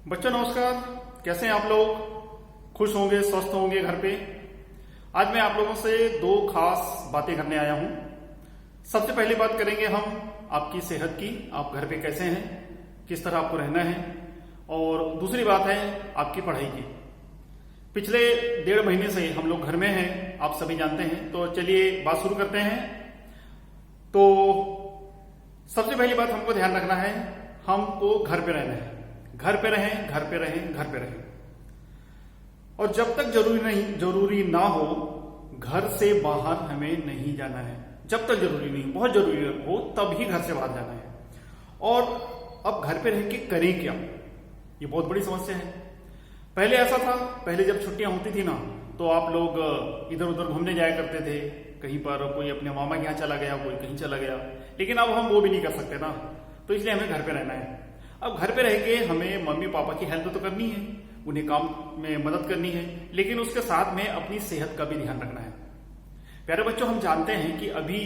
बच्चों नमस्कार। कैसे हैं आप लोग? खुश होंगे, स्वस्थ होंगे घर पे। आज मैं आप लोगों से दो खास बातें करने आया हूं। सबसे पहली बात करेंगे हम आपकी सेहत की। आप घर पे कैसे हैं, किस तरह आपको रहना है। और दूसरी बात है आपकी पढ़ाई की। पिछले 1.5 महीने से हम लोग घर में हैं, आप सभी जानते हैं। तो चलिए बात शुरू करते हैं। तो सबसे पहली बात हमको ध्यान रखना है, हमको घर पे रहना है। घर पे रहें, घर पे रहें, घर पे रहें। और जब तक जरूरी ना हो, घर से बाहर हमें नहीं जाना है। जब तक जरूरी नहीं, बहुत जरूरी हो तब ही घर से बाहर जाना है। और अब घर पे रह के करें क्या, ये बहुत बड़ी समस्या है। पहले ऐसा था, पहले जब छुट्टियां होती थी ना, तो आप लोग इधर उधर घूमने जाया करते थे। कहीं पर कोई अपने मामा के यहाँ चला गया, कोई कहीं चला गया। लेकिन अब हम वो भी नहीं कर सकते ना, तो इसलिए हमें घर पे रहना है। अब घर पे रह के हमें मम्मी पापा की हेल्प तो करनी है, उन्हें काम में मदद करनी है, लेकिन उसके साथ में अपनी सेहत का भी ध्यान रखना है। प्यारे बच्चों, हम जानते हैं कि अभी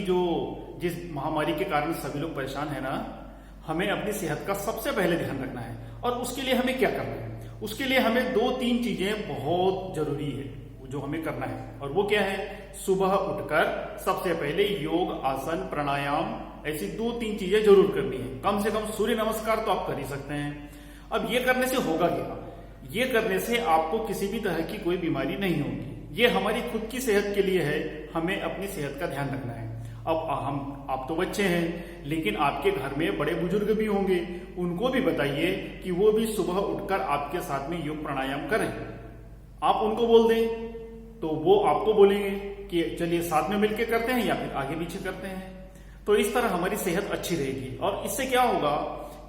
जिस महामारी के कारण सभी लोग परेशान है ना, हमें अपनी सेहत का सबसे पहले ध्यान रखना है। और उसके लिए हमें क्या करना है? उसके लिए हमें 2-3 चीजें बहुत जरूरी है जो हमें करना है। और वो क्या है? सुबह उठकर सबसे पहले योग, आसन, प्राणायाम, ऐसी 2-3 चीजें जरूर करनी है। कम से कम सूर्य नमस्कार तो आप कर ही सकते हैं। अब ये करने से होगा क्या? ये करने से आपको किसी भी तरह की कोई बीमारी नहीं होगी। ये हमारी खुद की सेहत के लिए है, हमें अपनी सेहत का ध्यान रखना है। अब आप तो बच्चे हैं, लेकिन आपके घर में बड़े बुजुर्ग भी होंगे, उनको भी बताइए कि वो भी सुबह उठकर आपके साथ में योग प्राणायाम करें। आप उनको बोल दें तो वो आपको बोलेंगे कि चलिए साथ में मिलकर करते हैं या फिर आगे पीछे करते हैं। तो इस तरह हमारी सेहत अच्छी रहेगी। और इससे क्या होगा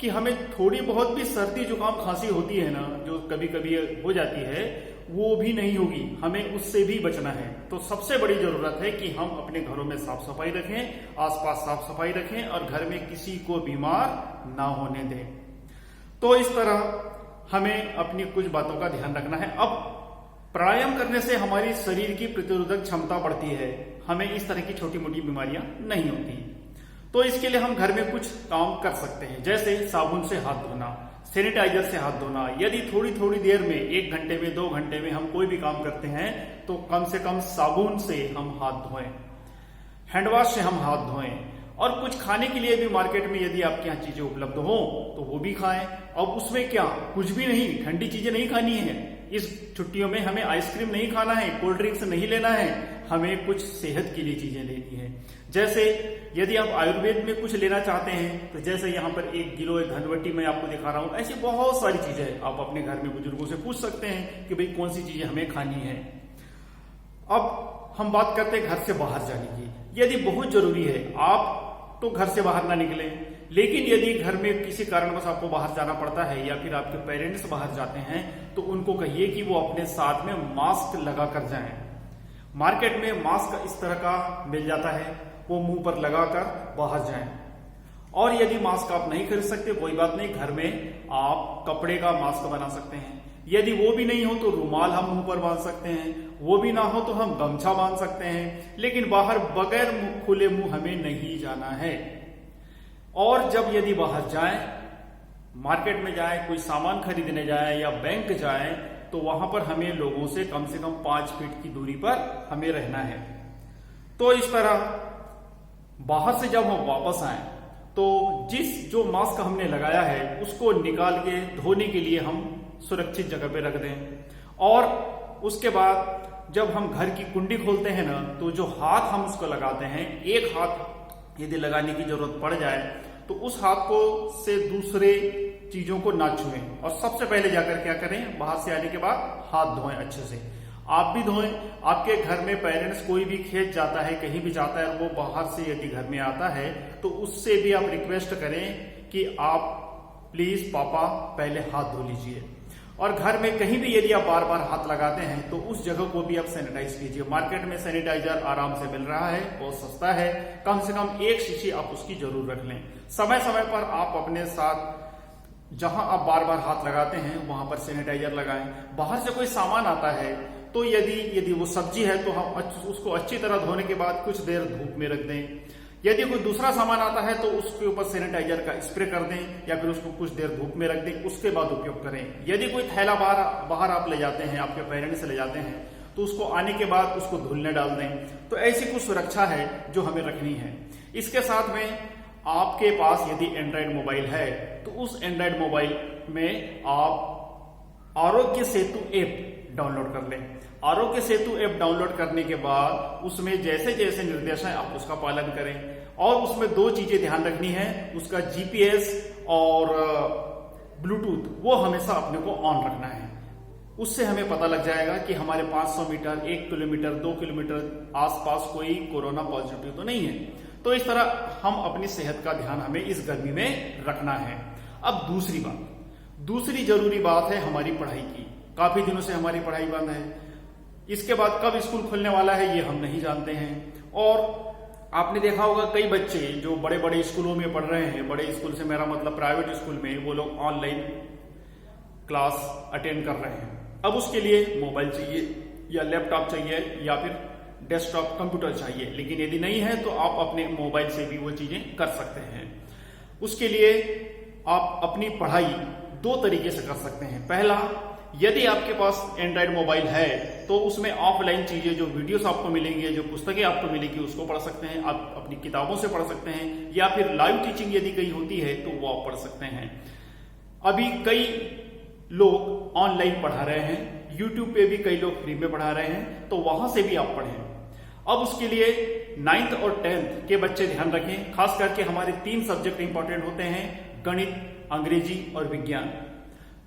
कि हमें थोड़ी बहुत भी सर्दी जुकाम खांसी होती है ना, जो कभी कभी हो जाती है, वो भी नहीं होगी। हमें उससे भी बचना है। तो सबसे बड़ी जरूरत है कि हम अपने घरों में साफ सफाई रखें, आसपास साफ सफाई रखें और घर में किसी को बीमार ना होने दें। तो इस तरह हमें अपनी कुछ बातों का ध्यान रखना है। अब प्राणायाम करने से हमारी शरीर की प्रतिरोधक क्षमता बढ़ती है, हमें इस तरह की छोटी मोटी बीमारियां नहीं होती। तो इसके लिए हम घर में कुछ काम कर सकते हैं, जैसे साबुन से हाथ धोना, सैनिटाइजर से हाथ धोना। यदि थोड़ी थोड़ी देर में, 1 घंटे में, 2 घंटे में हम कोई भी काम करते हैं तो कम से कम साबुन से हम हाथ धोएं, हैंडवॉश से हम हाथ धोएं। और कुछ खाने के लिए भी मार्केट में यदि आपके यहाँ चीजें उपलब्ध हो तो वो भी खाएं। अब उसमें क्या, कुछ भी नहीं, ठंडी चीजें नहीं खानी है। इस छुट्टियों में हमें आइसक्रीम नहीं खाना है, कोल्ड ड्रिंक्स नहीं लेना है, हमें कुछ सेहत के लिए चीजें लेनी है। जैसे यदि आप आयुर्वेद में कुछ लेना चाहते हैं तो जैसे यहाँ पर 1 किलो धनवटी मैं आपको दिखा रहा हूं, ऐसी बहुत सारी चीजें आप अपने घर में बुजुर्गों से पूछ सकते हैं कि भाई कौन सी चीजें हमें खानी है। अब हम बात करते हैं घर से बाहर जाने की। यदि बहुत जरूरी है, आप तो घर से बाहर ना निकलें। लेकिन यदि घर में किसी कारणवश आपको बाहर जाना पड़ता है या फिर आपके पेरेंट्स बाहर जाते हैं तो उनको कहिए कि वो अपने साथ में मास्क लगा कर जाएं। मार्केट में मास्क इस तरह का मिल जाता है, वो मुंह पर लगाकर बाहर जाएं। और यदि मास्क आप नहीं खरीद सकते, कोई बात नहीं, घर में आप कपड़े का मास्क बना सकते हैं। यदि वो भी नहीं हो तो रुमाल हम मुंह पर बांध सकते हैं, वो भी ना हो तो हम गमछा बांध सकते हैं। लेकिन बाहर बगैर खुले मुंह हमें नहीं जाना है। और जब यदि बाहर जाएं, मार्केट में जाएं, कोई सामान खरीदने जाएं या बैंक जाएं, तो वहां पर हमें लोगों से कम 5 फीट की दूरी पर हमें रहना है। तो इस तरह बाहर से जब हम वापस आए तो जो मास्क हमने लगाया है उसको निकाल के धोने के लिए हम सुरक्षित जगह पे रख दें। और उसके बाद जब हम घर की कुंडी खोलते हैं ना, तो जो हाथ हम उसको लगाते हैं, एक हाथ यदि लगाने की जरूरत पड़ जाए तो उस हाथ को से दूसरे चीजों को ना छुएं। और सबसे पहले जाकर क्या करें, बाहर से आने के बाद हाथ धोएं अच्छे से। आप भी धोएं। आपके घर में पेरेंट्स कोई भी खेत जाता है, कहीं भी जाता है, वो बाहर से यदि घर में आता है तो उससे भी आप रिक्वेस्ट करें कि आप प्लीज पापा पहले हाथ धो लीजिए। और घर में कहीं भी यदि आप बार बार हाथ लगाते हैं तो उस जगह को भी आप सैनिटाइज कीजिए। मार्केट में सैनिटाइजर आराम से मिल रहा है, बहुत सस्ता है। कम से कम 1 शीशी आप उसकी जरूर रख लें। समय समय पर आप अपने साथ जहां आप बार बार हाथ लगाते हैं वहां पर सैनिटाइजर लगाएं। बाहर से कोई सामान आता है तो यदि वो सब्जी है तो हम उसको अच्छी तरह धोने के बाद कुछ देर धूप में रख दें। यदि कोई दूसरा सामान आता है तो उसके ऊपर सैनिटाइजर का स्प्रे कर दें या फिर उसको कुछ देर धूप में रख दें, उसके बाद उपयोग करें। यदि कोई थैला बाहर आप ले जाते हैं, आपके पेरेंट्स ले जाते हैं, तो उसको आने के बाद उसको धुलने डाल दें। तो ऐसी कुछ सुरक्षा है जो हमें रखनी है। इसके साथ में आपके पास यदि एंड्रॉयड मोबाइल है तो उस एंड्रॉयड मोबाइल में आप आरोग्य सेतु ऐप डाउनलोड कर लें। आरोग्य सेतु ऐप डाउनलोड करने के बाद उसमें जैसे जैसे निर्देश हैं आप उसका पालन करें। और उसमें 2 चीजें ध्यान रखनी है, उसका जीपीएस और ब्लूटूथ वो हमेशा अपने को ऑन रखना है। उससे हमें पता लग जाएगा कि हमारे 500 मीटर, 1 किलोमीटर, 2 किलोमीटर आसपास कोई कोरोना पॉजिटिव तो नहीं है। तो इस तरह हम अपनी सेहत का ध्यान हमें इस गर्मी में रखना है। अब दूसरी जरूरी बात है हमारी पढ़ाई की। काफी दिनों से हमारी पढ़ाई बंद है। इसके बाद कब स्कूल खुलने वाला है ये हम नहीं जानते हैं। और आपने देखा होगा कई बच्चे जो बड़े बड़े स्कूलों में पढ़ रहे हैं, बड़े स्कूल से मेरा मतलब प्राइवेट स्कूल में, वो लोग ऑनलाइन क्लास अटेंड कर रहे हैं। अब उसके लिए मोबाइल चाहिए या लैपटॉप चाहिए या फिर डेस्कटॉप कंप्यूटर चाहिए। लेकिन यदि नहीं है तो आप अपने मोबाइल से भी वो चीजें कर सकते हैं। उसके लिए आप अपनी पढ़ाई 2 तरीके से कर सकते हैं। पहला, यदि आपके पास एंड्रॉयड मोबाइल है तो उसमें ऑफलाइन चीजें, जो वीडियोस आपको मिलेंगे, जो पुस्तकें आपको मिलेगी, उसको पढ़ सकते हैं। आप अपनी किताबों से पढ़ सकते हैं या फिर लाइव टीचिंग यदि कहीं होती है तो वो आप पढ़ सकते हैं। अभी कई लोग ऑनलाइन पढ़ा रहे हैं, यूट्यूब पे भी कई लोग फ्री में पढ़ा रहे हैं, तो वहां से भी आप पढ़ें। अब उसके लिए 9th और 10th के बच्चे ध्यान रखें। खास करके हमारे 3 सब्जेक्ट इंपॉर्टेंट होते हैं, गणित, अंग्रेजी और विज्ञान।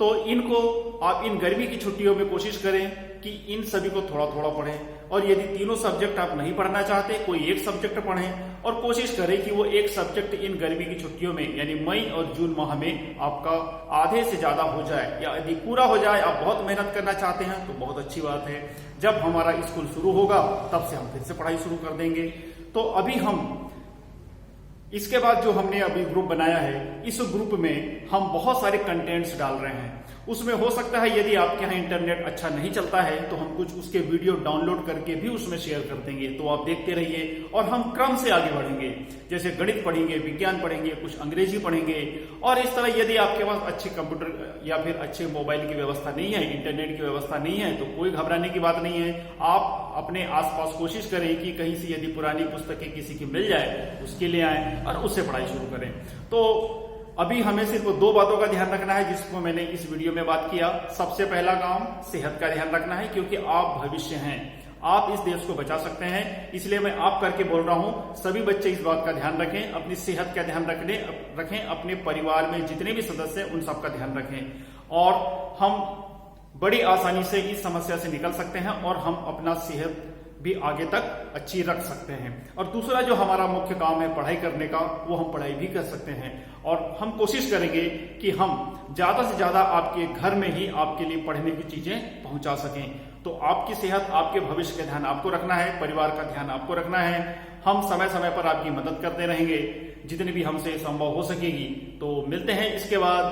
तो इनको आप इन गर्मी की छुट्टियों में कोशिश करें कि इन सभी को थोड़ा थोड़ा पढ़ें। और यदि तीनों सब्जेक्ट आप नहीं पढ़ना चाहते, कोई एक सब्जेक्ट पढ़ें और कोशिश करें कि वो एक सब्जेक्ट इन गर्मी की छुट्टियों में यानी मई और जून माह में आपका आधे से ज्यादा हो जाए। या यदि पूरा हो जाए, आप बहुत मेहनत करना चाहते हैं तो बहुत अच्छी बात है। जब हमारा स्कूल शुरू होगा तब से हम फिर से पढ़ाई शुरू कर देंगे। तो अभी हम इसके बाद जो हमने अभी ग्रुप बनाया है, इस ग्रुप में हम बहुत सारे कंटेंट्स डाल रहे हैं। उसमें हो सकता है यदि आपके यहाँ इंटरनेट अच्छा नहीं चलता है तो हम कुछ उसके वीडियो डाउनलोड करके भी उसमें शेयर कर देंगे। तो आप देखते रहिए और हम क्रम से आगे बढ़ेंगे। जैसे गणित पढ़ेंगे, विज्ञान पढ़ेंगे, कुछ अंग्रेजी पढ़ेंगे। और इस तरह यदि आपके पास अच्छे कंप्यूटर या फिर अच्छे मोबाइल की व्यवस्था नहीं है, इंटरनेट की व्यवस्था नहीं है, तो कोई घबराने की बात नहीं है। आप अपने आसपास कोशिश करें कि कहीं से यदि पुरानी पुस्तकें किसी की मिल जाए उसके लिए आए और उससे पढ़ाई शुरू करें। तो अभी हमें सिर्फ 2 बातों का ध्यान रखना है जिसको मैंने इस वीडियो में बात किया। सबसे पहला काम सेहत का ध्यान रखना है, क्योंकि आप भविष्य हैं, आप इस देश को बचा सकते हैं। इसलिए मैं आप करके बोल रहा हूं, सभी बच्चे इस बात का ध्यान रखें, अपनी सेहत का ध्यान रखें, अपने परिवार में जितने भी सदस्य हैं उन सबका ध्यान रखें। और हम बड़ी आसानी से इस समस्या से निकल सकते हैं और हम अपना सेहत भी आगे तक अच्छी रख सकते हैं। और दूसरा जो हमारा मुख्य काम है पढ़ाई करने का, वो हम पढ़ाई भी कर सकते हैं। और हम कोशिश करेंगे कि हम ज्यादा से ज्यादा आपके घर में ही आपके लिए पढ़ने की चीजें पहुंचा सकें। तो आपकी सेहत, आपके भविष्य का ध्यान आपको रखना है, परिवार का ध्यान आपको रखना है। हम समय समय पर आपकी मदद करते रहेंगे जितनी भी हमसे संभव हो सकेगी। तो मिलते हैं इसके बाद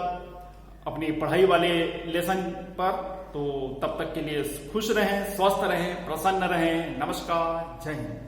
अपनी पढ़ाई वाले लेसन पर। तो तब तक के लिए खुश रहें, स्वस्थ रहें, प्रसन्न रहें। नमस्कार, जय हिंद।